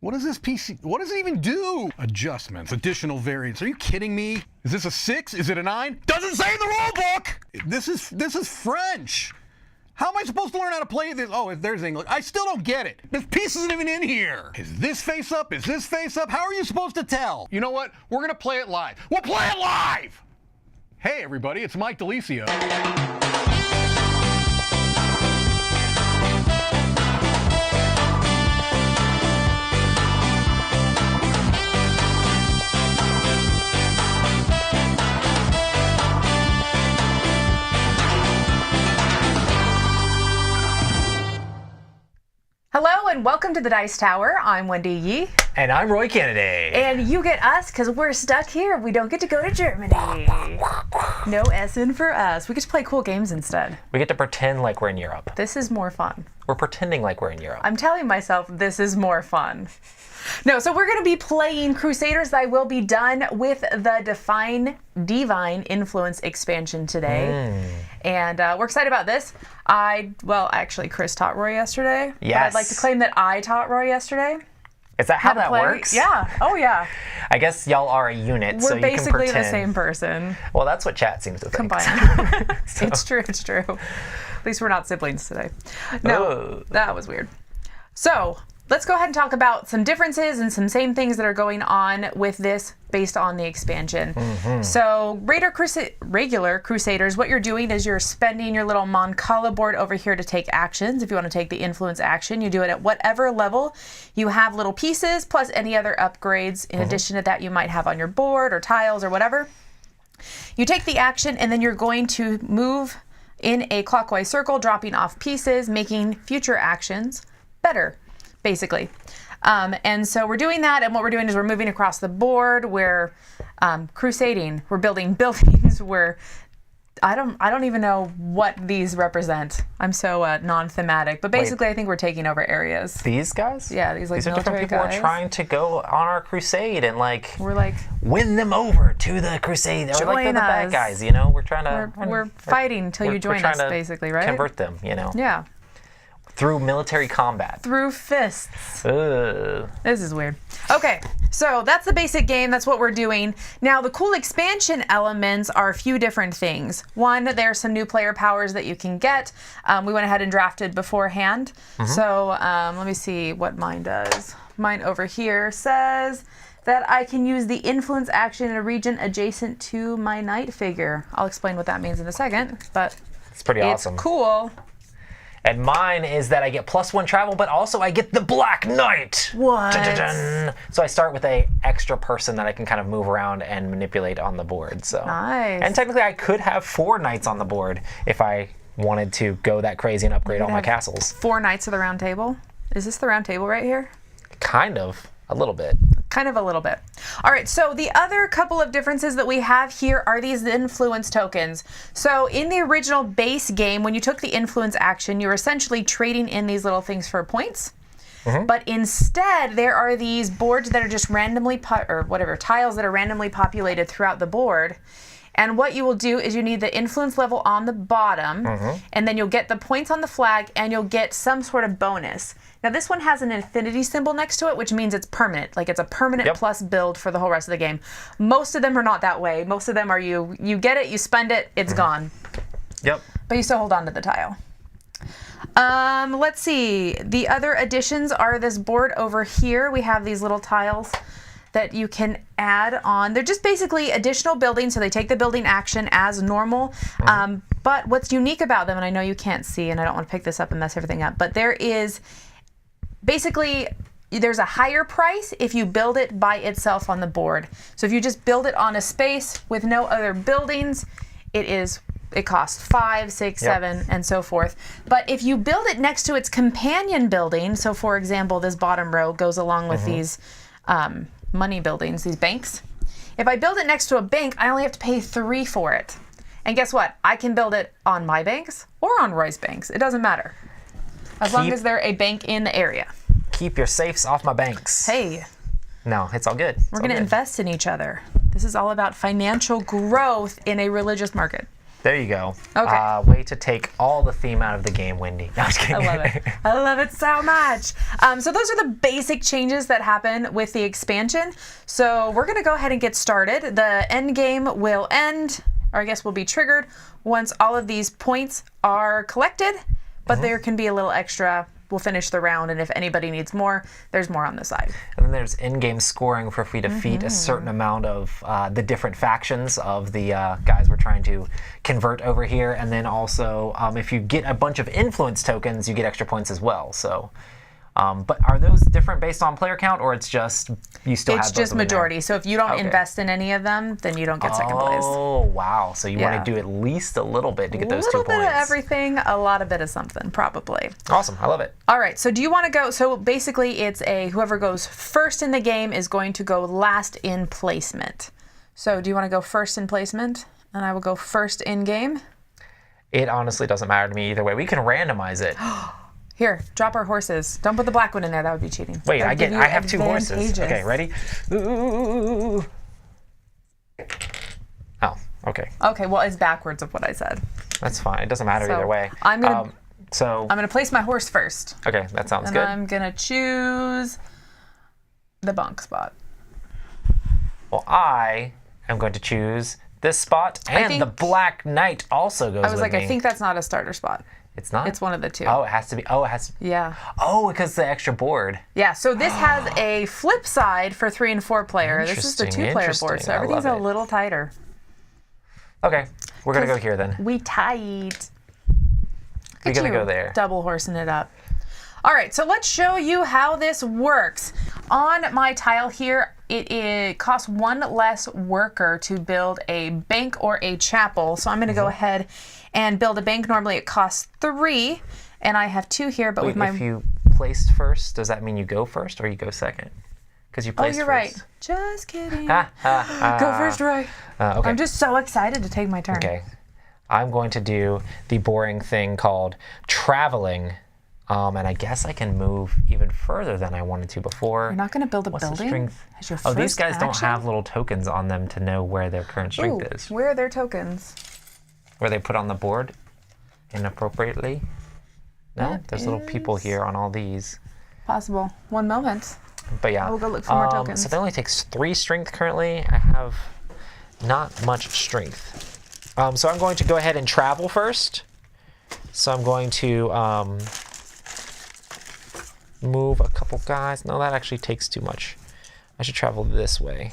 What does this PC, what does it even do? Adjustments, additional variants. Are you kidding me? Is this a 6? Is it a 9? Doesn't say in the rule book! This is French. How am I supposed to learn how to play this? Oh, there's English. I still don't get it. This piece isn't even in here. Is this face up? Is this face up? How are you supposed to tell? You know what? We're gonna play it live. We'll play it live! Hey everybody, it's Mike DeLisio. Hello and welcome to the Dice Tower. I'm Wendy Yee. And I'm Roy Kennedy. And you get us because we're stuck here. We don't get to go to Germany. No S-in for us. We get to play cool games instead. We get to pretend like we're in Europe. This is more fun. We're pretending like we're in Europe. I'm telling myself this is more fun. No, so we're going to be playing Crusaders. I will be done with the Divine Influence expansion today. And we're excited about this. Actually, Chris taught Roy yesterday. Yes. But I'd like to claim that I taught Roy yesterday. Is that how that works? Yeah. Oh, yeah. I guess y'all are a unit, We're so you can pretend. basically the same person. Well, that's what chat seems to think. Combined. It's true. At least we're not siblings today. No, That was weird. So let's go ahead and talk about some differences and some same things that are going on with this based on the expansion. So regular Crusaders, what you're doing is you're spending your little Moncala board over here to take actions. If you want to take the influence action, you do it at whatever level. You have little pieces plus any other upgrades in addition to that you might have on your board or tiles or whatever. You take the action and then you're going to move in a clockwise circle, dropping off pieces, making future actions better, basically. And so we're doing that, and what we're doing is we're moving across the board. We're crusading. We're building buildings. I don't even know what these represent. I'm so non-thematic, but basically I think we're taking over areas. These guys? Yeah, these are different people guys. We're trying to go on our crusade and we're like win them over to the crusade. We're like they're the bad guys, you know. We're trying to we're fighting until you join us, basically, right? Convert them, you know. Yeah. Through military combat. Through fists. Ugh. This is weird. Okay, so that's the basic game. That's what we're doing. Now, the cool expansion elements are a few different things. One, there are some new player powers that you can get. We went ahead and drafted beforehand. So let me see what mine does. Mine over here says that I can use the influence action in a region adjacent to my knight figure. I'll explain what that means in a second, but it's pretty awesome. It's cool. And mine is that I get +1 travel, but also I get the Black Knight. What? Dun, dun, dun. So I start with a extra person that I can kind of move around and manipulate on the board. So nice. And technically I could have 4 knights on the board if I wanted to go that crazy and upgrade all my castles. 4 Knights of the Round Table? Is this the Round Table right here? Kind of. A little bit. Kind of a little bit. All right, so the other couple of differences that we have here are these influence tokens. So in the original base game, when you took the influence action, you were essentially trading in these little things for points. But instead, there are these boards that are just randomly, tiles that are randomly populated throughout the board. And what you will do is you need the influence level on the bottom, and then you'll get the points on the flag, and you'll get some sort of bonus. Now, this one has an infinity symbol next to it, which means it's permanent. Like, it's a permanent plus build for the whole rest of the game. Most of them are not that way. Most of them are you get it, you spend it, it's gone. Yep. But you still hold on to the tile. Let's see. The other additions are this board over here. We have these little tiles that you can add on. They're just basically additional buildings, so they take the building action as normal. But what's unique about them, and I know you can't see, and I don't want to pick this up and mess everything up, but there's a higher price if you build it by itself on the board. So if you just build it on a space with no other buildings, it costs 5, 6, 7, and so forth. But if you build it next to its companion building, so for example, this bottom row goes along with these money buildings, these banks. If I build it next to a bank, I only have to pay 3 for it. And guess what? I can build it on my banks or on Roy's banks. It doesn't matter. As long as they're a bank in the area. Keep your safes off my banks. Hey. No, it's all good. We're going to invest in each other. This is all about financial growth in a religious market. There you go. Okay. Way to take all the theme out of the game, Wendy. No, I'm just kidding. I love it. I love it so much. So those are the basic changes that happen with the expansion. So we're going to go ahead and get started. The end game will end, or I guess will be triggered, once all of these points are collected. But there can be a little extra. We'll finish the round, and if anybody needs more, there's more on the side. And then there's in-game scoring for if we defeat a certain amount of the different factions of the guys we're trying to convert over here. And then also, if you get a bunch of influence tokens, you get extra points as well. So, but are those different based on player count, or it's just you still have both It's just of them in there? majority. So if you don't invest in any of them, then you don't get second place. Oh, wow. So you want to do at least a little bit to get those 2 points. A little bit of everything, a lot of bit of something, probably. Awesome. I love it. All right, so do you want to go? So basically, it's whoever goes first in the game is going to go last in placement. So do you want to go first in placement? And I will go first in game. It honestly doesn't matter to me either way. We can randomize it. Here, drop our horses. Don't put the black one in there. That would be cheating. Wait, That'd give you I have 2 horses. advantages. Okay, ready? Ooh. Oh, okay. Okay, well, it's backwards of what I said. That's fine. It doesn't matter So, either way. I'm gonna So, I'm gonna place my horse first, okay, that sounds and good. I'm gonna choose the bunk spot. Well, I am going to choose this spot, and think- the Black Knight also goes I was with like, me. I think that's not a starter spot. It's not? It's one of the 2. Oh, it has to be. Oh, it has to. Yeah. Oh, because the extra board. Yeah, so this has a flip side for 3 and 4 player. This is the Interesting, 2 player board, interesting. so I everything's love a it. little tighter. Okay, we're going to go here then. We tight. We're going to go there. Double horsing it up. All right, so let's show you how this works. On my tile here, it costs 1 less worker to build a bank or a chapel. So I'm going to go ahead and build a bank. Normally it costs 3, and I have 2 here, but Wait, with my... if you placed first, does that mean you go first or you go second? Because you Oh, placed you're first. right. Just kidding. Go first, Roy. Okay. I'm just so excited to take my turn. Okay. I'm going to do the boring thing called traveling. And I guess I can move even further than I wanted to before. You're not going to build a What's the building? strength? As your Oh, these first guys don't action? have little tokens on them to know where their current strength Ooh, is. where are their tokens? Where they put on the board inappropriately. No, That there's little people is- here on all these. Possible. One moment. But yeah. I will go look for more tokens. So that only takes 3 strength currently. I have not much strength. So I'm going to go ahead and travel first. So I'm going to move a couple guys. No, that actually takes too much. I should travel this way.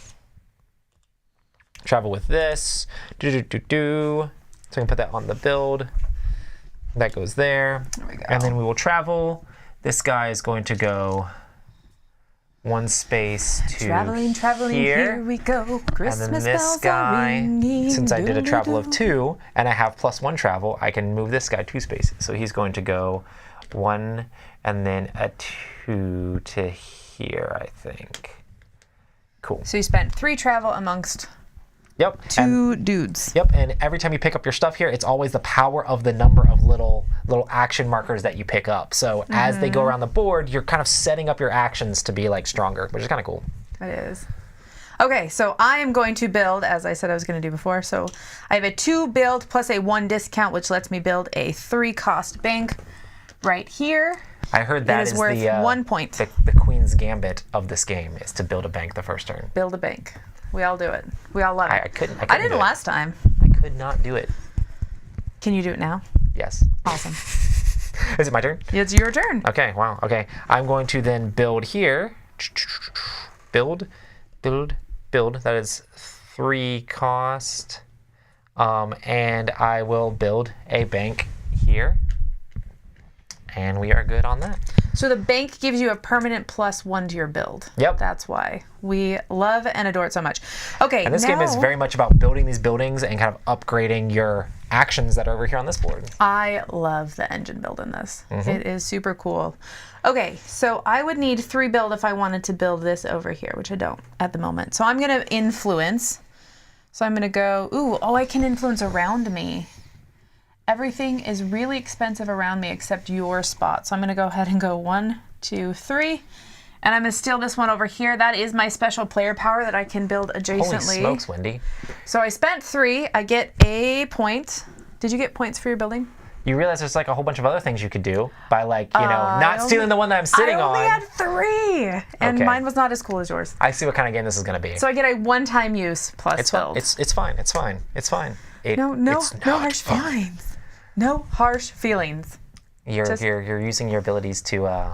Travel with this. So I can put that on the build. That goes there. There we go. And then we will travel. This guy is going to go 1 space to Traveling, here we go. and Christmas then this bells are guy, ringing. since I did a travel of Doo-doo-doo. 2, and I have +1 travel, I can move this guy 2 spaces. So he's going to go 1 and then a 2 to here, I think. Cool. So you spent 3 travel amongst Yep. 2 dudes. Yep, and every time you pick up your stuff here, it's always the power of the number of little action markers that you pick up. So as they go around the board, you're kind of setting up your actions to be like stronger, which is kind of cool. It is. Okay, so I am going to build, as I said I was going to do before. So I have a 2 build plus a 1 discount, which lets me build a 3 cost bank right here. I heard that is is worth the 1 point. The queen's gambit of this game is to build a bank the first turn. Build a bank. We all do it. We all love it. I couldn't I did do it last time. I could not do it. Can you do it now? Yes. Awesome. Is it my turn? It's your turn. Okay, wow. Okay. I'm going to then build here. Build. That is 3 cost. And I will build a bank here. And we are good on that. So the bank gives you a permanent +1 to your build. Yep. That's why we love and adore it so much. Okay, And this game is very much about building these buildings and kind of upgrading your actions that are over here on this board. I love the engine build in this. It is super cool. Okay, so I would need 3 build if I wanted to build this over here, which I don't at the moment. So I'm going to influence. So I'm going to go, I can influence around me. Everything is really expensive around me except your spot. So I'm going to go ahead and go 1, 2, 3. And I'm going to steal this one over here. That is my special player power that I can build adjacently. Holy smokes, Wendy. So I spent 3. I get a point. Did you get points for your building? You realize there's like a whole bunch of other things you could do by like, you know, not stealing the one that I'm sitting on. I only had 3, and mine was not as cool as yours. I see what kind of game this is going to be. So I get a one-time use plus build. It's fine. It's fine. It's fine. No harsh feelings. No harsh feelings. You're using your abilities to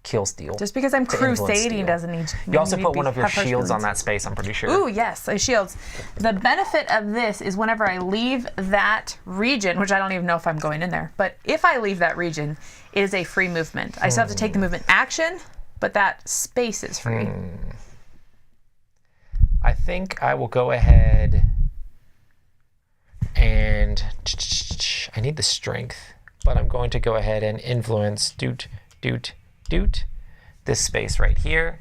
kill steal. Just because I'm crusading doesn't need. You also put one of your shields on that space, I'm pretty sure. Ooh, yes, shields. The benefit of this is whenever I leave that region, which I don't even know if I'm going in there, but if I leave that region, it is a free movement. I still have to take the movement action, but that space is free. I think I will go ahead and I need the strength, but I'm going to go ahead and influence doot this space right here,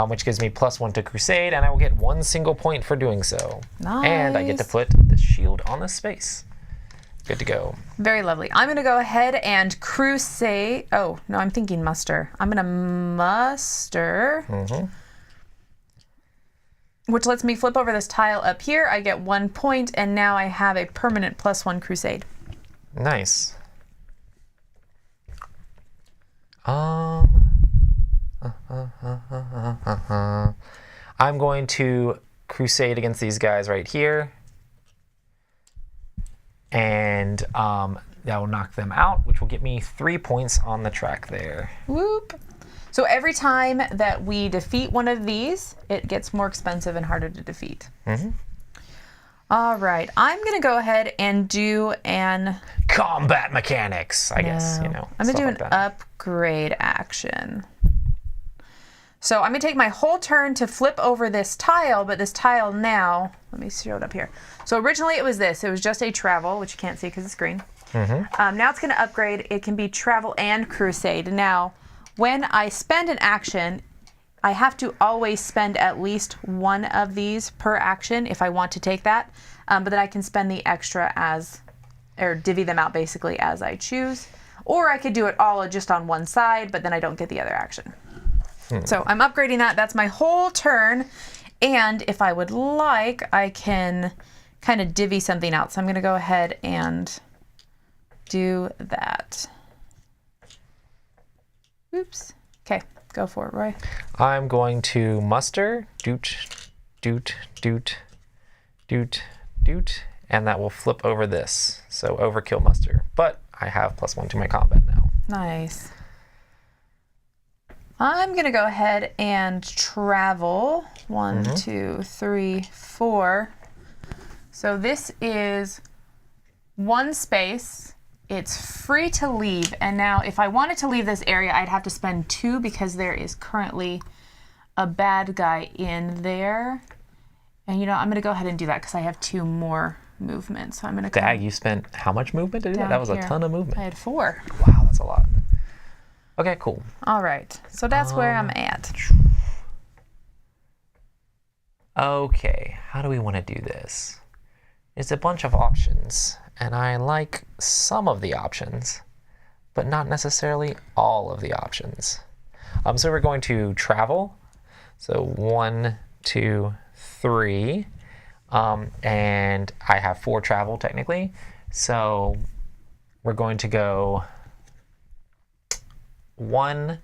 which gives me +1 to crusade, and I will get 1 single point for doing so. Nice. And I get to put the shield on this space. Good to go. Very lovely. I'm going to go ahead and crusade. Oh, no, I'm thinking muster. I'm going to muster, which lets me flip over this tile up here. I get 1 point, and now I have a permanent +1 crusade. Nice. I'm going to crusade against these guys right here, and that will knock them out, which will get me 3 points on the track there. Whoop. So every time that we defeat one of these, it gets more expensive and harder to defeat. All right, I'm going to go ahead and do an combat mechanics, I guess, you know. I'm going to do an upgrade action. So I'm going to take my whole turn to flip over this tile, but this tile now, let me show it up here. So originally it was this. It was just a travel, which you can't see because it's green. Now it's going to upgrade. It can be travel and crusade. Now, when I spend an action, I have to always spend at least one of these per action if I want to take that, but then I can spend the extra or divvy them out basically as I choose. Or I could do it all just on one side, but then I don't get the other action. So I'm upgrading that. That's my whole turn. And if I would like, I can kind of divvy something out. So I'm going to go ahead and do that. Oops. Okay, go for it, Roy. I'm going to muster, doot, and that will flip over this. So overkill muster. But I have +1 to my combat now. Nice. I'm going to go ahead and travel 1, 2, 3, 4. So this is 1 space. It's free to leave. And now if I wanted to leave this area, I'd have to spend 2 because there is currently a bad guy in there. And you know, I'm going to go ahead and do that because I have 2 more movement. So I'm going to Dag, you spent how much movement to do that? That was a ton of movement. I had 4. Wow, that's a lot. Okay, cool. All right. So that's where I'm at. Okay, how do we want to do this? There's a bunch of options, and I like some of the options, but not necessarily all of the options. So we're going to travel. So 1, 2, 3. And I have 4 travel technically. So we're going to go 1,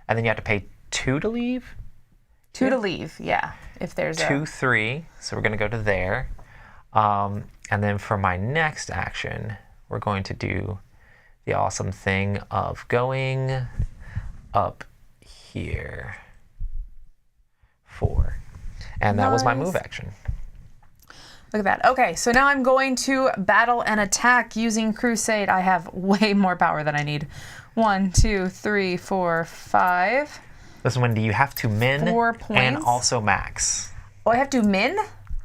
and then you have to pay 2 to leave. 2 to leave, yeah. If there's 2, 3. So we're going to go to there. And then for my next action, we're going to do the awesome thing of going up here. 4. And that was my move action. Look at that. Okay, so now I'm going to battle and attack using Crusade. I have way more power than I need. 1, 2, 3, 4, 5. Listen, Wendy, you have to min 4 points. and also max. Oh, I have to min?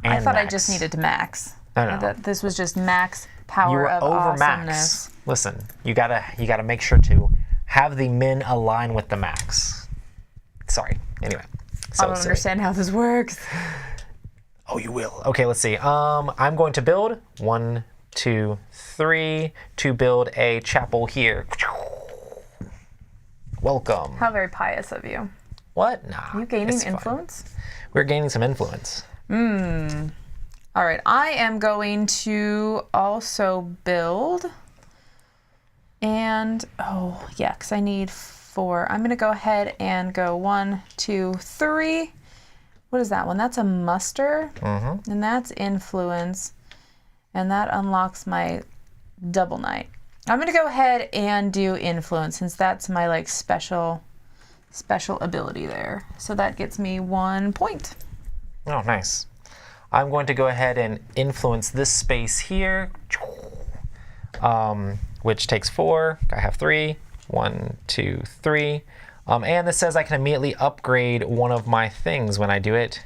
I thought max. I just needed to max. No. That this was just max power You were of over awesomeness. max. Listen, you gotta make sure to have the min align with the max. Sorry. Anyway. I don't understand how this works. Oh, you will. Okay, let's see. I'm going to build 1, 2, 3 to build a chapel here. Welcome. How very pious of you. What? Nah. You gaining it's fine. influence? We're gaining some influence. All right, I am going to also build. And, oh, yeah, because I need 4. I'm going to go ahead and go 1, 2, 3. What is that one? That's a muster. And that's influence. And that unlocks my double knight. I'm going to go ahead and do influence since that's my like special ability there. So that gets me 1 point. Oh, nice. I'm going to go ahead and influence this space here, which takes 4. I have 3. 1, 2, 3. And this says I can immediately upgrade one of my things when I do it.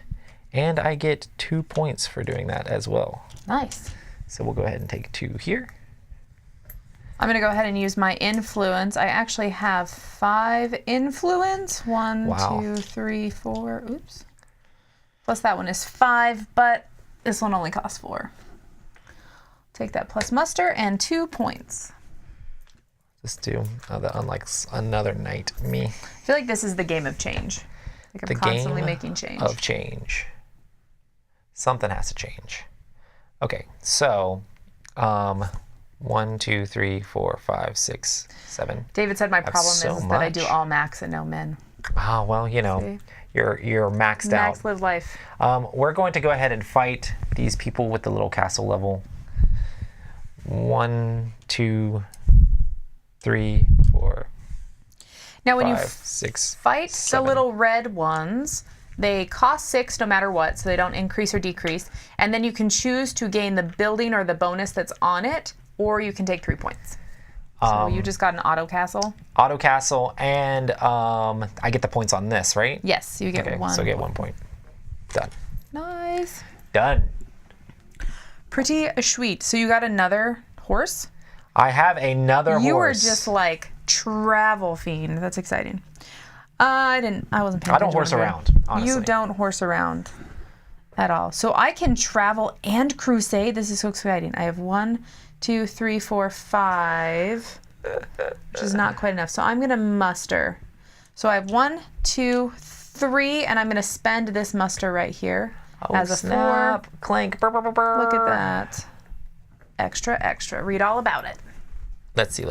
And I get 2 points for doing that as well. Nice. So we'll go ahead and take 2 here. I'm going to go ahead and use my influence. I actually have 5 influence. 1, Wow. 2, 3, 4. Oops. Plus that one is 5, but this one only costs 4. Take that plus muster and 2 points. Just do that unlike another knight me. I feel like this is the game of change. Like I'm constantly making change. Of change. Something has to change. Okay, so 1, 2, 3, 4, 5, 6, 7. David said my problem so is that I do much. all max and no min. Oh, well, you know, See? you're maxed Max out. live life. We're going to go ahead and fight these people with the little castle level. 1, 2, 3, 4, Now when 5, you 6, fight 7. the little red ones, they cost 6 no matter what, so they don't increase or decrease. And then you can choose to gain the building or the bonus that's on it, or you can take 3 points. So you just got an auto castle? Auto castle, and I get the points on this, right? Yes, you get Okay, 1. so I get 1 point. Done. Nice. Done. Pretty sweet. So you got another horse? I have another horse. You were just like travel fiend. That's exciting. I wasn't paying attention. I don't horse when around, honestly. You don't horse around at all. So I can travel and crusade. This is so exciting. I have 1, 2, 3, 4, 5, which is not quite enough. So I'm going to muster. So I have 1, 2, 3, and I'm going to spend this muster right here as a snap. 4. Clank. Burr, burr, burr, burr. Look at that. Extra, extra. Read all about it. Let's see.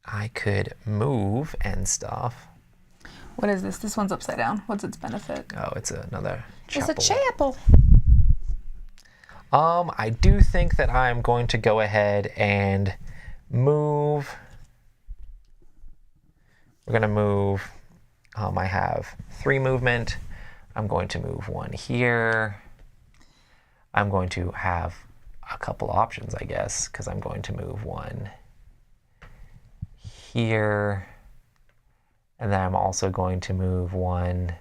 I could move and stuff. What is this? This one's upside down. What's its benefit? Oh, it's another chapel. It's a chapel. I do think that I'm going to go ahead and move. We're going to move. I have 3 movement. I'm going to move 1 here. I'm going to have a couple options, I guess, because I'm going to move 1 here. And then I'm also going to move 1.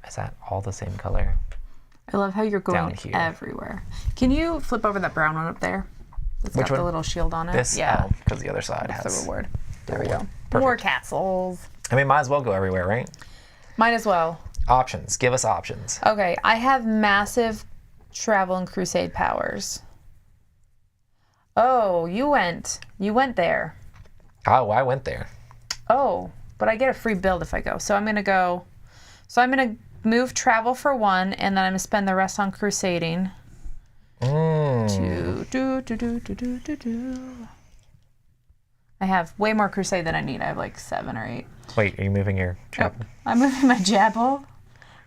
Is that all the same color? I love how you're Down going here. everywhere. Can you flip over that brown one up there? It's Which got the one? little shield on it. This? Yeah. Oh, because the other side That's has the reward. There we reward. go. Perfect. More castles. I mean, might as well go everywhere, right? Might as well. Options. Give us options. Okay, I have massive travel and crusade powers. Oh, you went there. Oh, I went there. Oh, but I get a free build if I go. So I'm going to move travel for 1, and then I'm going to spend the rest on crusading. I have way more crusade than I need. I have like 7 or 8. Wait, are you moving your chapel? I'm moving my chapel.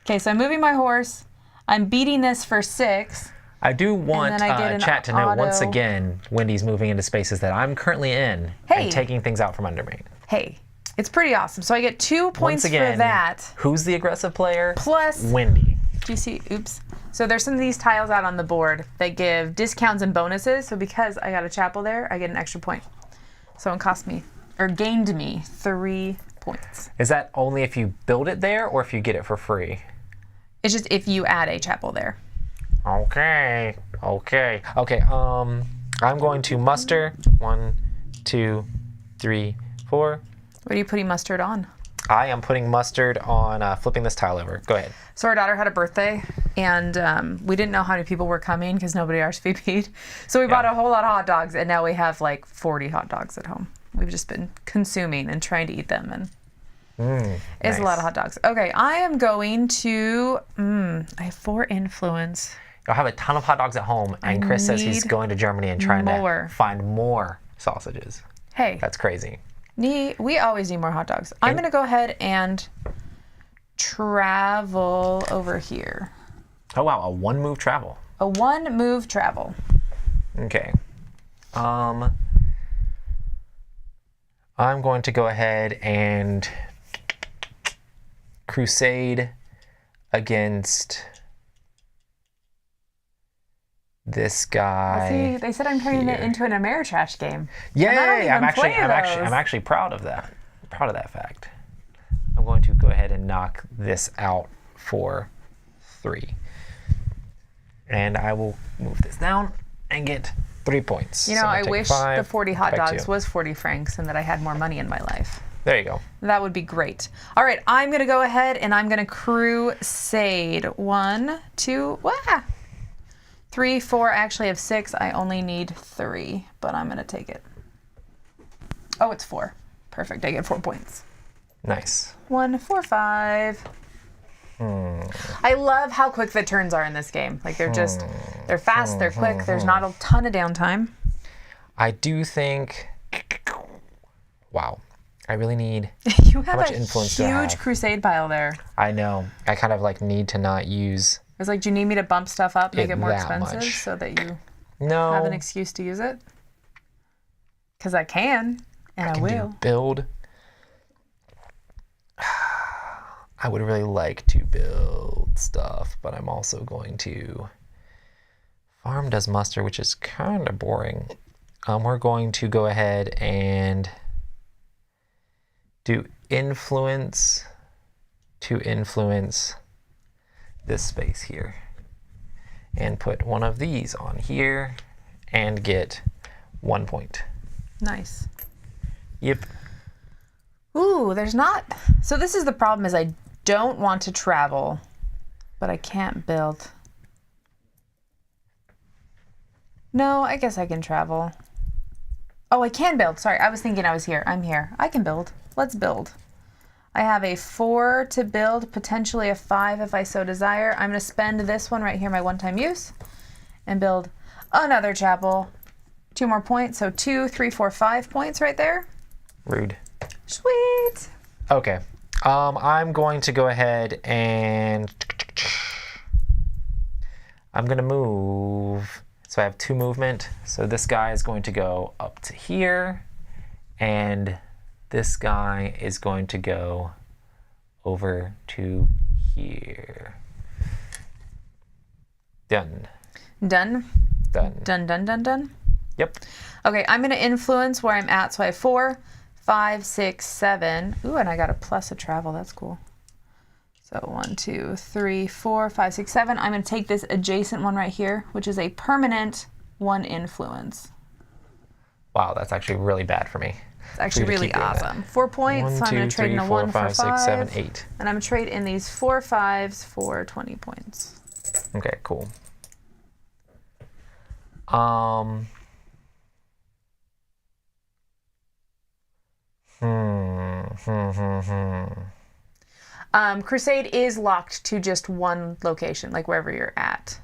Okay, so I'm moving my horse. I'm beating this for 6. I do want then I get an chat to know once auto- again, Wendy's moving into spaces that I'm currently in Hey. and taking things out from under me. Hey, it's pretty awesome. So I get 2 points Once again, for that. who's the aggressive player? Plus, Wendy. do you see? Oops. So there's some of these tiles out on the board that give discounts and bonuses. So because I got a chapel there, I get an extra point. So it gained me 3 points. Is that only if you build it there or if you get it for free? It's just if you add a chapel there. Okay. I'm going to muster 1, 2, 3, 4. What are you putting mustard on? I am putting mustard on flipping this tile over. Go ahead. So our daughter had a birthday, and we didn't know how many people were coming because nobody RSVP'd. So we bought a whole lot of hot dogs, and now we have like 40 hot dogs at home. We've just been consuming and trying to eat them. And It's a lot of hot dogs. Okay, I am going to. I have 4 influence. You'll have a ton of hot dogs at home, and Chris says he's need going to Germany and trying more. to find more sausages. Hey, That's crazy. we always need more hot dogs. I'm going to go ahead and travel over here. Oh wow, a 1-move travel. A 1-move travel. Okay. I'm going to go ahead and crusade against this guy. See, they said I'm turning it into an Ameritrash game. Yay! I'm those. actually proud of that. I'm proud of that fact. I'm going to go ahead and knock this out for 3. And I will move this down and get 3 points. You know, So I'm I gonna take wish 5, the 40 hot back dogs 2. was 40 francs and that I had more money in my life. There you go. That would be great. All right, I'm going to go ahead and I'm going to crusade. 1, 2, 3, 4. I actually have 6. I only need 3, but I'm going to take it. Oh, it's 4. Perfect. I get 4 points. Nice. 1, 4, 5. I love how quick the turns are in this game. Like they're fast, they're quick. There's not a ton of downtime. I do think. Wow. I really need. You have much a influence do I huge have? crusade pile there. I know. I kind of like need to not use. It's like, do you need me to bump stuff up, make it more that expensive much. so that you No. have an excuse to use it? Because I can, and I can will. do build. I would really like to build stuff, but I'm also going to. Farm does muster, which is kind of boring. We're going to go ahead and do influence to influence this space here. And put one of these on here and get 1 point. Nice. Yep. Ooh, there's not. So this is the problem: is I don't want to travel, but I can't build. No, I guess I can travel. Oh, I can build. Sorry, I was thinking I was here. I'm here. I can build. Let's build. I have a 4 to build, potentially a 5 if I so desire. I'm going to spend this one right here, my one-time use, and build another chapel. 2 more points, so 2, 3, 4, 5 points right there. Rude. Sweet. Okay. I'm going to go ahead and I'm going to move. So I have 2 movement. So this guy is going to go up to here, and this guy is going to go over to here. Done. Done. Done. Done, done, done, done. Yep. Okay, I'm going to influence where I'm at. So I have 4, 5, 6, 7. Ooh, and I got a plus of travel. That's cool. So 1, 2, 3, 4, 5, 6, 7. I'm going to take this adjacent one right here, which is a permanent 1 influence. Wow, that's actually really bad for me. It's actually For you to really keep doing that. awesome. 4 points. 1, So I'm 2, going to trade 3, in a 4, 1 for 5, 5. 6, 7, 8. And I'm going to trade in these 4 5s for 20 points. Okay, cool. Crusade is locked to just one location, like wherever you're at.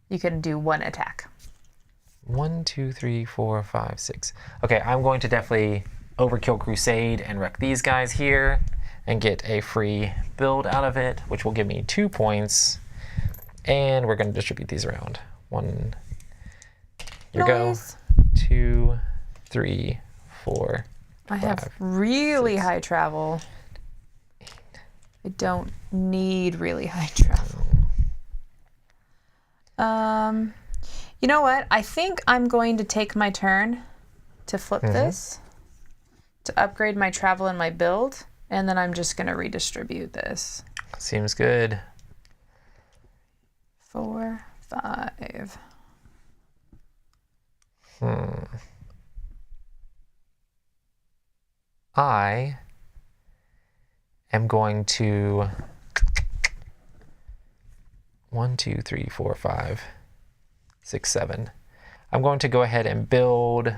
You can do 1 attack. 1, 2, 3, 4, 5, 6. Okay, I'm going to definitely overkill Crusade and wreck these guys here and get a free build out of it, which will give me 2 points. And we're going to distribute these around. 1, here go. 2, 3, 4, I have 5, really 6, high travel. I don't need really high travel. You know what? I think I'm going to take my turn to flip this, to upgrade my travel and my build, and then I'm just going to redistribute this. Seems good. 4, 5. I am going to 1, 2, 3, 4, 5, 6, 7. I'm going to go ahead and build.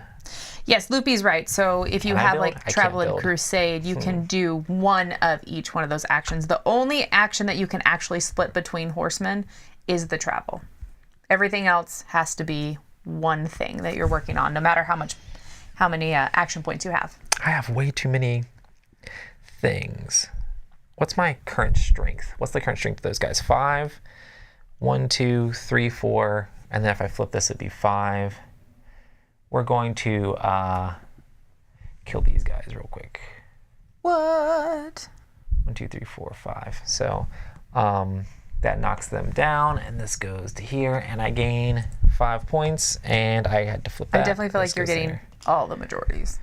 Yes, Loopy's right. So if you Can I have build? like I can't Travel and build. Crusade, you can do one of each one of those actions. The only action that you can actually split between horsemen is the travel. Everything else has to be one thing that you're working on, no matter how many action points you have. I have way too many things. What's my current strength? What's the current strength of those guys? 5, 1, 2, 3, 4, and then if I flip this, it'd be 5. We're going to kill these guys real quick. What? 1, 2, 3, 4, 5. So that knocks them down, and this goes to here, and I gain 5 points, and I had to flip that. I definitely feel This like you're goes getting there. all the majorities.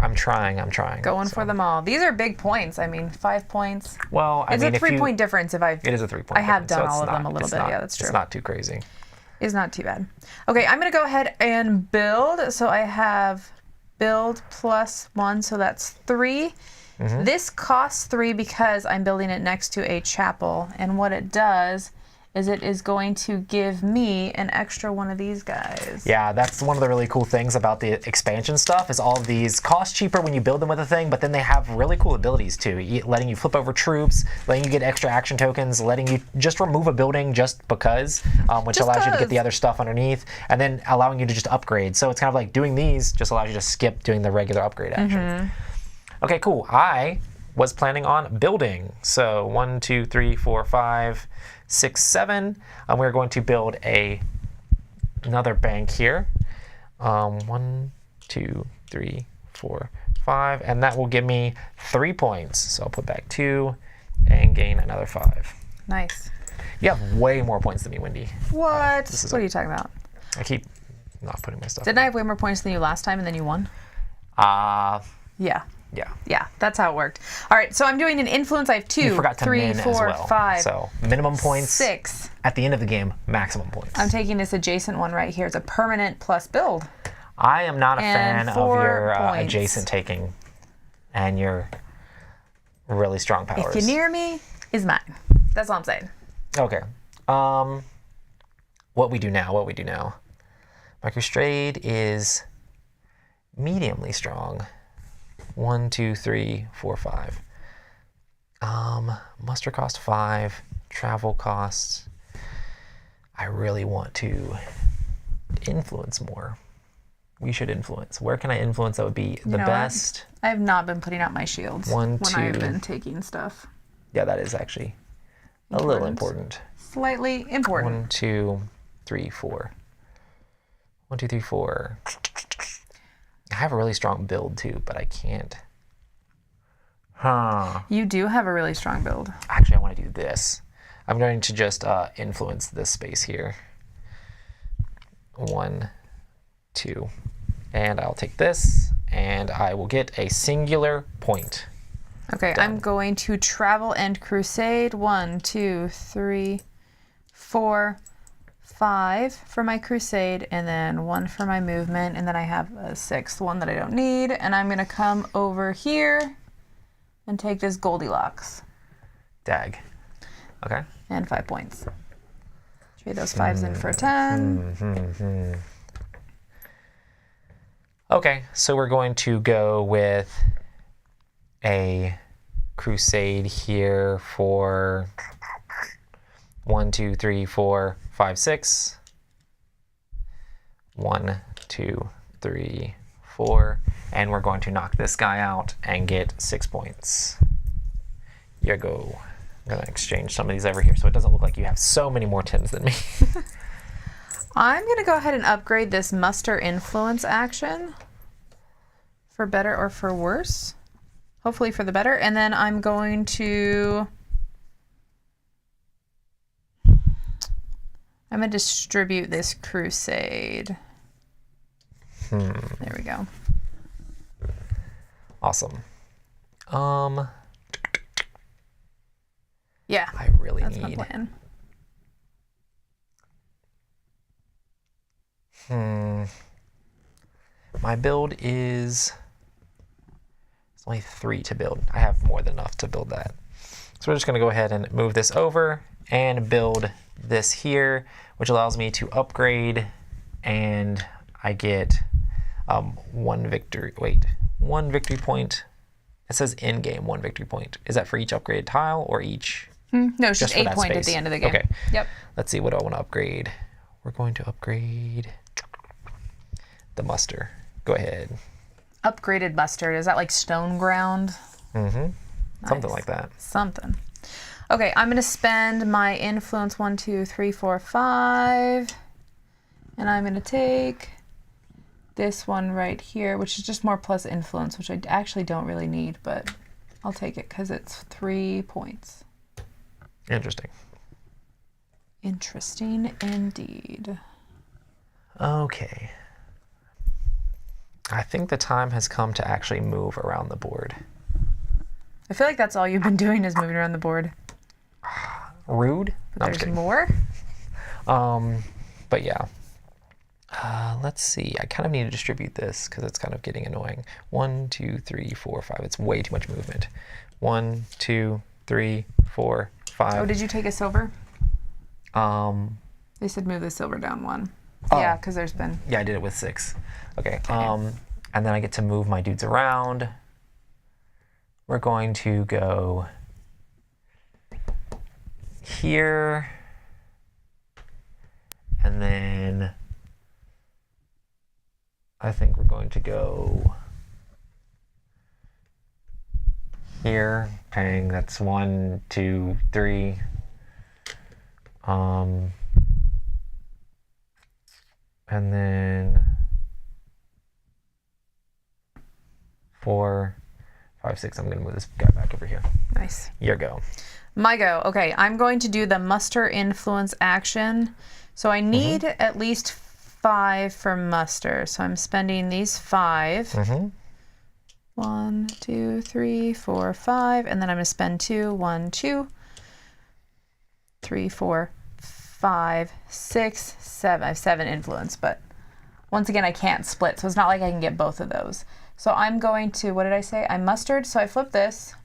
I'm trying. Going So- for them all. These are big points. I mean, 5 points. Well, I It's mean, a if you- 3-point difference if I've... It is a 3-point I have difference, done so all it's of them not- a little it's bit. not- Yeah, that's true. It's not too crazy. Is not too bad. Okay, I'm going to go ahead and build. So I have build +1, so that's 3. Mm-hmm. This costs 3 because I'm building it next to a chapel. And what it does is it is going to give me an extra one of these guys. Yeah, that's one of the really cool things about the expansion stuff is all of these cost cheaper when you build them with a thing, but then they have really cool abilities too. Letting you flip over troops, letting you get extra action tokens, letting you just remove a building just because, which Just allows you to get 'cause. the other stuff underneath, and then allowing you to just upgrade. So it's kind of like doing these just allows you to skip doing the regular upgrade actions. Okay, cool. I was planning on building. So 1, 2, 3, 4, 5, 6, 7. We're going to build another bank here. 1, 2, 3, 4, 5, and that will give me 3 points. So I'll put back 2 and gain another 5. Nice. You have way more points than me, Wendy. What? this is What are you talking about? I keep not putting my stuff. Didn't I have way more points than you last time and then you won? Yeah. Yeah, that's how it worked. All right, so I'm doing an influence. I have 2, You forgot to 3, min 4, as well. 5, So minimum points 6. at the end of the game, maximum points. I'm taking this adjacent one right here. It's a permanent plus build. I am not a And fan of 4 your points. adjacent taking and your really strong powers. If you're near me, is mine. That's all I'm saying. Okay. What we do now. My Crusade is mediumly strong. 1, 2, 3, 4, 5. Muster cost 5. Travel costs. I really want to influence more. We should influence. Where can I influence that would be the know what? best? I have not been putting out my shields 1, when I've 2. been taking stuff. Yeah, that is actually a little important. Slightly important. 1, 2, 3, 4. 1, 2, 3, 4. I have a really strong build too, but I can't. You do have a really strong build. Actually, I want to do this. I'm going to just influence this space here. 1, 2. And I'll take this, and I will get a singular point. Okay, I'm going to travel and crusade. 1, 2, 3, 4, 5 for my crusade, and then 1 for my movement, and then I have a 6th one that I don't need, and I'm gonna come over here and take this Goldilocks Dag. Okay. and 5 points. Trade those 5s in for 10. Okay, so we're going to go with a crusade here for 1, 2, 3, 4, 5, 6. 1, 2, 3, 4. And we're going to knock this guy out and get 6 points. Here you go. I'm going to exchange some of these over here so it doesn't look like you have so many more 10s than me. I'm gonna go ahead and upgrade this muster influence action for better or for worse. Hopefully for the better. And then I'm going to distribute this crusade. There we go. Awesome. Yeah, I really that's my need. plan. My build is. It's only 3 to build. I have more than enough to build that. So we're just going to go ahead and move this over and build this here, which allows me to upgrade, and I get One victory point. It says in-game 1 victory point. Is that for each upgraded tile or each? No, it's just for 8 that point at space? the end of the game. Okay. Yep. Let's see, what do I want to upgrade? We're going to upgrade the muster. Go ahead. Upgraded mustard. Is that like stone ground? Something Nice. like that. Something. Okay, I'm going to spend my influence 1, 2, 3, 4, 5. And I'm going to take this one right here, which is just more plus influence, which I actually don't really need, but I'll take it because it's 3 points. Interesting. Interesting indeed. Okay. I think the time has come to actually move around the board. I feel like that's all you've been doing is moving around the board. Rude? But No, I'm just there's kidding. more? But yeah. Let's see. I kind of need to distribute this because it's kind of getting annoying. 1, 2, 3, 4, 5. It's way too much movement. 1, 2, 3, 4, 5. Oh, did you take a silver? Um, They said move the silver down 1. Oh. Yeah, because there's been... yeah, I did it with 6. Okay. And then I get to move my dudes around. We're going to go here. And then I think we're going to go here. Dang, that's 1, 2, 3. And then 4, 5, 6. I'm going to move this guy back over here. Nice. Your go. My go. Okay, I'm going to do the muster influence action. So I need at least 5 for muster. So I'm spending these 5. 1, 2, 3, 4, 5. And then I'm going to spend 2. 1, 2, 3, 4, 5, 6, 7. I have 7 influence, but once again, I can't split. So it's not like I can get both of those. So I'm going to, what did I say? I mustered. So I flip this.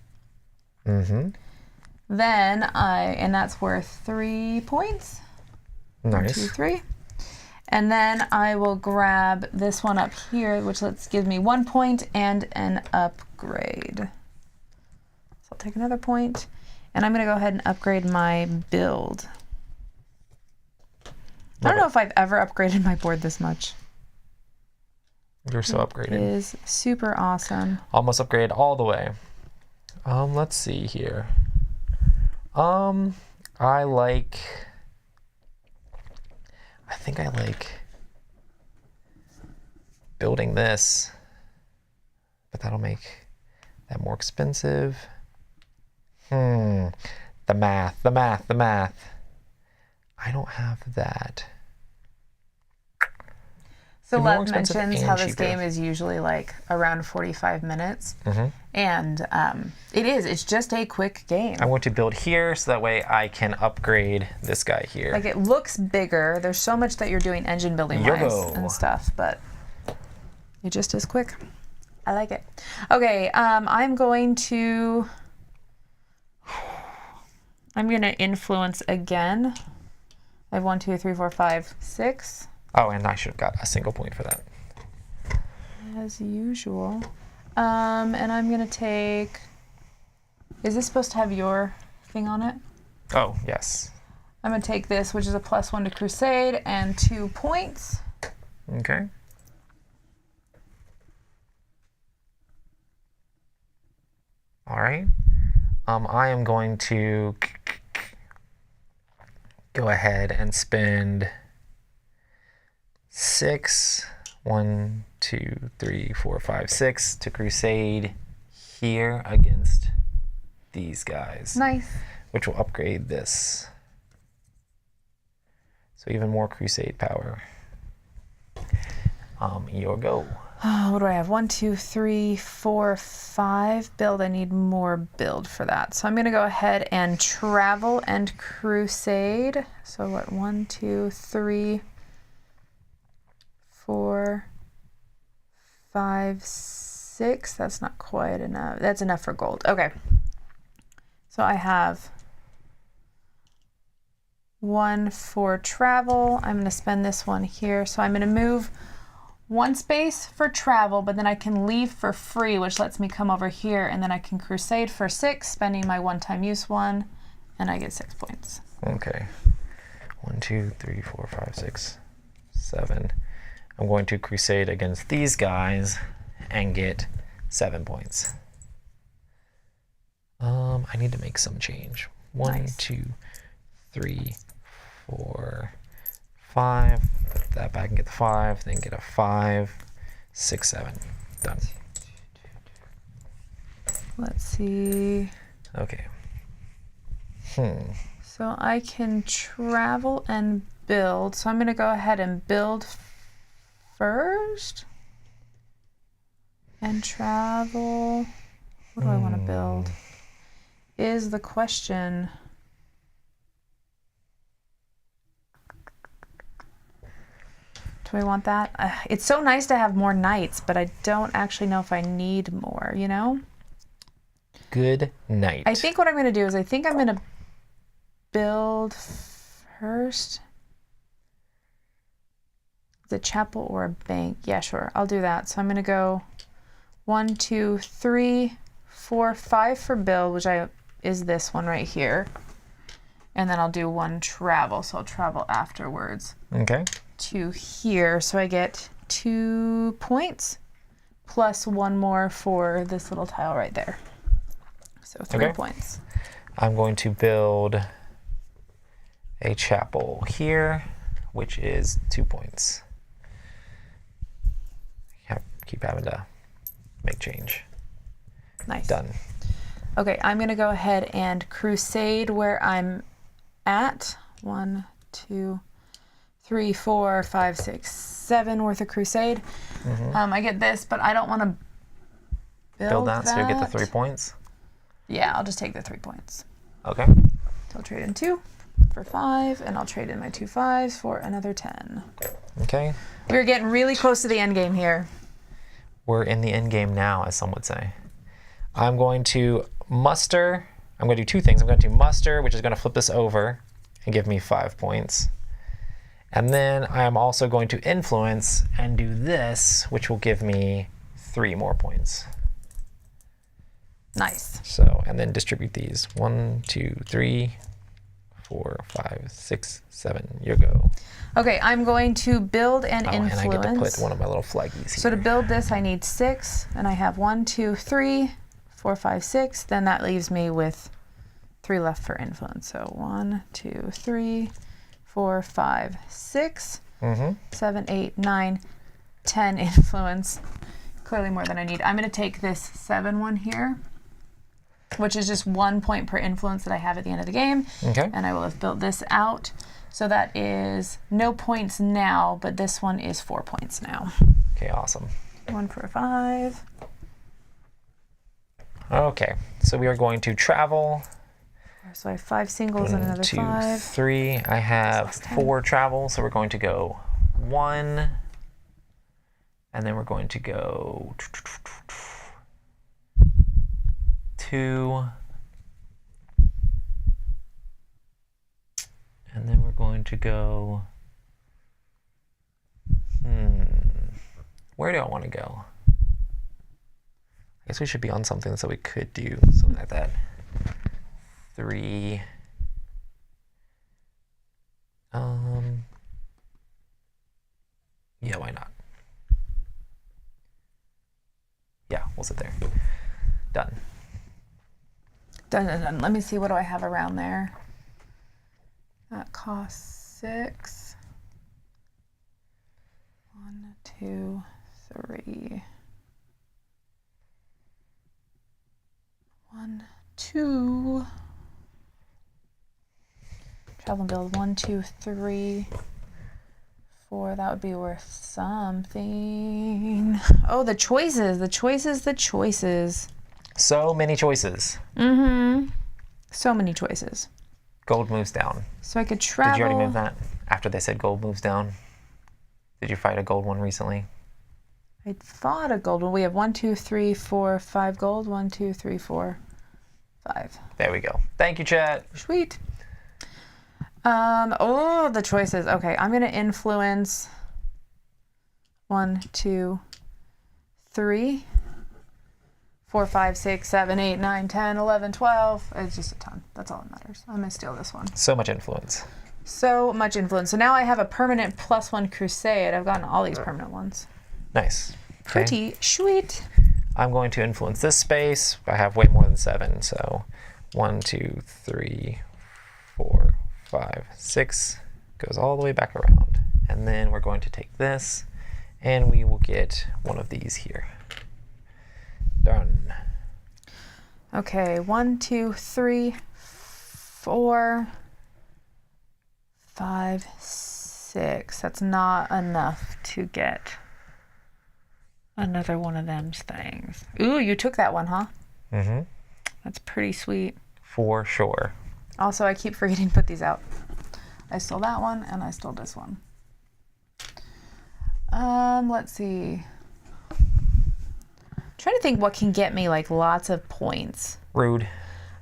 Then and that's worth 3 points. Nice. 1, 2, 3. And then I will grab this one up here, which gives me 1 point and an upgrade. So I'll take another point, and I'm going to go ahead and upgrade my build. I don't know if I've ever upgraded my board this much. You're so It upgraded. is super awesome. Almost upgraded all the way. Let's see here. I think I like building this, but that'll make that more expensive. The math. I don't have that. So They're more Lev expensive mentions and how this cheaper. game is usually like around 45 minutes. And it's just a quick game. I want to build here so that way I can upgrade this guy here. Like it looks bigger. There's so much that you're doing engine building wise Yo. and stuff, but it just is quick. I like it. Okay, I'm going to influence again. I have 1, 2, 3, 4, 5, 6. Oh, and I should have got a single point for that. As usual. And I'm gonna take. Is this supposed to have your thing on it? Oh, yes. I'm gonna take this, which is a +1 to Crusade, and 2 points. Okay. All right. I am going to go ahead and spend 6. 1, 2, 3, 4, 5, 6 to Crusade here against these guys. Nice. Which will upgrade this. So even more Crusade power. Your go. What do I have? 1, 2, 3, 4, 5 build. I need more build for that. So I'm going to go ahead and travel and crusade. So what? 1, 2, 3, 4, 5, 6. That's not quite enough. That's enough for gold. Okay. So I have 1 for travel. I'm going to spend this one here. So I'm going to move 1 space for travel, but then I can leave for free, which lets me come over here, and then I can crusade for 6, spending my one-time use 1, and I get 6 points. Okay. 1, 2, 3, 4, 5, 6, 7. I'm going to crusade against these guys and get 7 points. I need to make some change. 1, Nice. 2, 3, 4, 5. Put that back and get the 5. Then get a 5, 6, 7. Done. Let's see. Okay. So I can travel and build. So I'm going to go ahead and build first. And travel. What do I want to build? Is the question. Do I want that? It's so nice to have more knights, but I don't actually know if I need more, you know? Good night. I think what I'm going to do is I think I'm going to build first. The chapel or a bank? Yeah, sure. I'll do that. So I'm going to go 1, 2, 3, 4, 5 for build, which is this one right here. And then I'll do 1 travel. So I'll travel afterwards Okay. to here. So I get 2 points plus 1 more for this little tile right there. So 3 Okay. points. I'm going to build a chapel here, which is 2 points. Keep having to make change. Nice. Done. Okay, I'm going to go ahead and crusade where I'm at. 1, 2, 3, 4, 5, 6, 7 worth of crusade. I get this, but I don't want to Build that so you get the 3 points. Yeah, I'll just take the 3 points. Okay. So I'll trade in 2 for 5, and I'll trade in my 2 5s for another 10. Okay. We're getting really close to the end game here. We're in the end game now, as some would say. I'm going to muster. I'm going to do 2 things. I'm going to do muster, which is going to flip this over and give me 5 points. And then I am also going to influence and do this, which will give me 3 more points. Nice. So, and then distribute these. 1, 2, 3, 4, 5, 6, 7. You go. Okay, I'm going to build and influence. And I get to put one of my little flaggies here. So to build this, I need 6, and I have 1, 2, 3, 4, 5, 6. Then that leaves me with 3 left for influence. So 1, 2, 3, 4, 5, 6, 7, 8, 9, 10 influence. Clearly more than I need. I'm going to take this 7 one here, which is just 1 point per influence that I have at the end of the game. Okay. And I will have built this out. So that is no points now, but this one is 4 points now. Okay, awesome. 1 for 5. Okay, so we are going to travel. So I have 5 singles and 1, another 2, 5. 3. I have That's 10. 4 travels, so we're going to go 1, and then we're going to go 2, and then we're going to go. Where do I want to go? I guess we should be on something so we could do something like that. 3. Yeah, why not? Yeah, we'll sit there. Done. Done, done, done. Let me see, what do I have around there? That costs 6. 1, 2, 3. 1, 2. Travel and build 1, 2, 3, 4. That would be worth something. Oh, the choices, the choices, the choices. So many choices. So many choices. Gold moves down. So I could travel. Did you already move that? After they said gold moves down? Did you fight a gold one recently? I fought a gold one. We have 1, 2, 3, 4, 5 gold. 1, 2, 3, 4, 5. There we go. Thank you, chat. Sweet. Oh, the choices. Okay, I'm gonna influence. 1, 2, 3, 4, 5, 6, 7, 8, 9, 10, 11, 12. It's just a ton. That's all that matters. I'm going to steal this one. So much influence. So much influence. So now I have a permanent +1 crusade. I've gotten all these permanent ones. Nice. Okay. Pretty sweet. I'm going to influence this space. I have way more than 7, so 1, 2, 3, 4, 5, 6 goes all the way back around. And then we're going to take this, and we will get one of these here. Done. Okay, 1, 2, 3, 4, 5, 6. That's not enough to get another one of them things. Ooh, you took that one, huh? Mm-hmm. That's pretty sweet. For sure. Also, I keep forgetting to put these out. I stole that one, and I stole this one. Let's see. Trying to think what can get me like lots of points. Rude.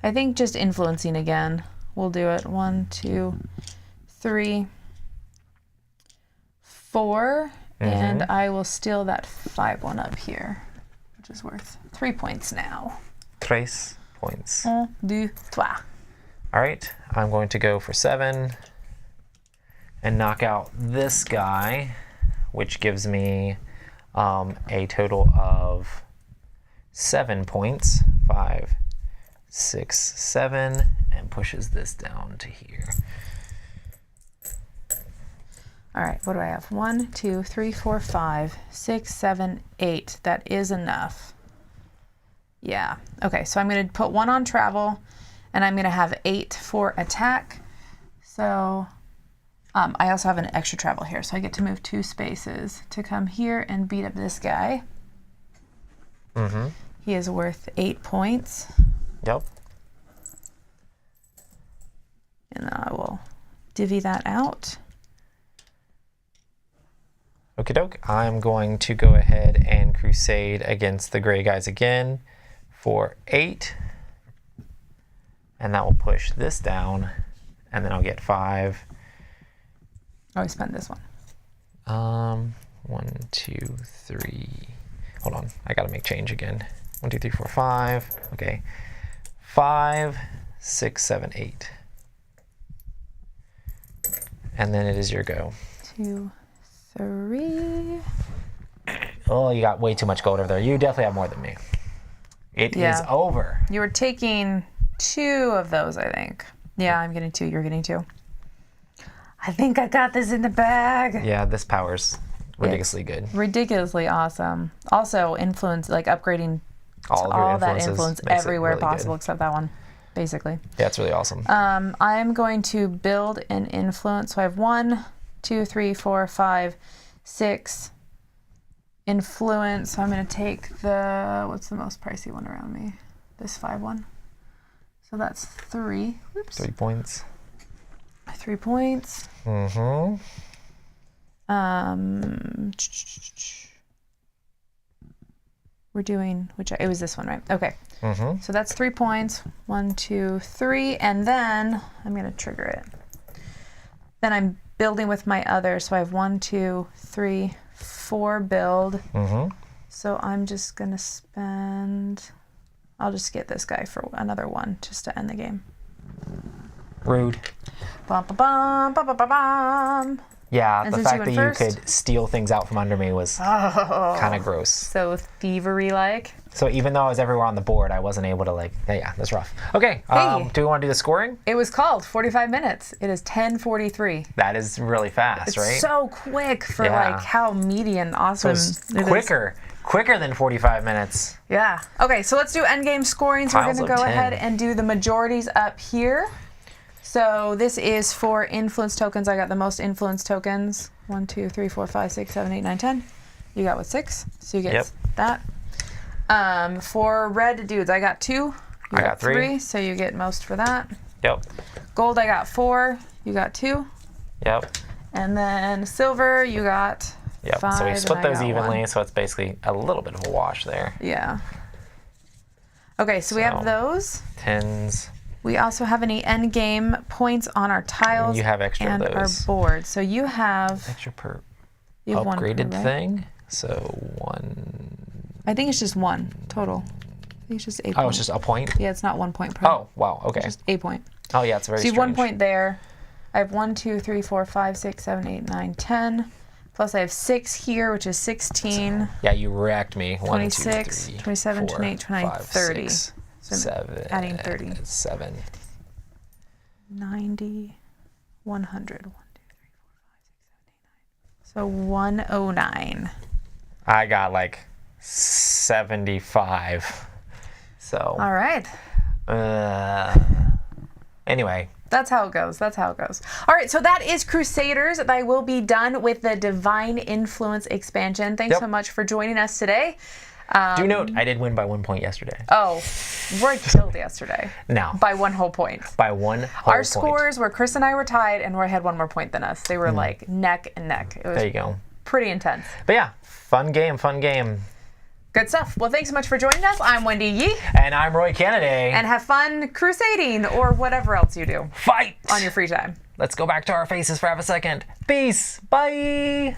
I think just influencing again. We'll do it. 1, 2, 3, 4. And I will steal that 5 one up here, which is worth 3 points now. 3 points. 1, 2, 3. All right, I'm going to go for 7 and knock out this guy, which gives me a total of 7 points. 5, 6, 7, and pushes this down to here. All right, what do I have? 1, 2, 3, 4, 5, 6, 7, 8. That is enough. Yeah. Okay, so I'm going to put 1 on travel, and I'm going to have 8 for attack. So I also have an extra travel here, so I get to move 2 spaces to come here and beat up this guy. Mm-hmm. He is worth 8 points. Yep. And then I will divvy that out. Okie doke. I'm going to go ahead and crusade against the gray guys again for 8. And that will push this down. And then I'll get 5. Oh, I spent this one. 1, 2, 3. Hold on. I got to make change again. 1, 2, 3, 4, 5. Okay. 5, 6, 7, 8. And then it is your go. 2, 3. Oh, you got way too much gold over there. You definitely have more than me. It is over. You were taking 2 of those, I think. Yeah, I'm getting 2. You're getting 2. I think I got this in the bag. Yeah, this power's ridiculously good. Ridiculously awesome. Also, influence, like upgrading all that influence everywhere possible except that one, basically. Yeah, it's really awesome. I'm going to build an influence. So I have 1, 2, 3, 4, 5, 6 influence. So I'm going to take what's the most pricey one around me? This 5 one. So that's 3. Oops. 3 points. 3 points. Mm-hmm. We're doing, it was this one, right? Okay. Mm-hmm. So that's 3 points. 1, 2, 3. And then I'm going to trigger it. Then I'm building with my other. So I have 1, 2, 3, 4 build. Mm-hmm. So I'm just going to spend, I'll just get this guy for another 1 just to end the game. Rude. Bum, bum, bum, bum, bum, bum. Yeah, And the since fact that you you went first? could steal things out from under me was kind of gross. So thievery-like. So even though I was everywhere on the board, I wasn't able to yeah, that's rough. Okay, Hey. do we want to do the scoring? It was called 45 minutes. It is 10:43. That is really fast, It's right? so quick for Yeah. like how meaty and So awesome it's it is. quicker than 45 minutes. Yeah. Okay, so let's do endgame scoring. So Piles we're of going to go 10. ahead and do the majorities up here. So this is for influence tokens. I got the most influence tokens. 1, 2, 3, 4, 5, 6, 7, 8, 9, 10. You got 6. So you get that. For red dudes, I got 2. You got 3. So you get most for that. Yep. Gold, I got 4. You got 2. Yep. And then silver, you got Yep. 5. So we split and I those got evenly, 1. so it's basically a little bit of a wash there. Yeah. Okay, so we have those. 10s. We also have any end game points on our tiles You have extra of and our those. board. So you have Extra per you have 1 per, upgraded right? thing. So 1. I think it's just 1 total. I think it's just 8 Oh, it's just a point? Yeah, it's not 1 point per. Oh, wow. Okay. It's just a point. Oh, yeah, it's very So you strange. have 1 point there. I have 1, 2, 3, 4, 5, 6, 7, 8, 9, 10. Plus I have 6 here, which is 16. Yeah, you wrecked me. 1, 26, 2, 3, 27, 4, 28, 29, 5, 30. 6, So 7. adding 30. 7. 90, 100. 1, 2, 3, 4, 5, 6, 7, 8, 9. So 109. I got like 75. So. All right. Anyway. That's how it goes. That's how it goes. All right, so that is Crusaders. I will be done with the Divine Influence expansion. Thanks so much for joining us today. Do note, I did win by 1 point yesterday. Oh, Roy killed yesterday. No. By 1 whole point. By 1 whole Our point. scores were Chris and I were tied, and Roy had 1 more point than us. They were like neck and neck. It was There you go. pretty intense. But yeah, fun game, fun game. Good stuff. Well, thanks so much for joining us. I'm Wendy Yee. And I'm Roy Kennedy. And have fun crusading or whatever else you do Fight! on your free time. Let's go back to our faces for half a second. Peace. Bye.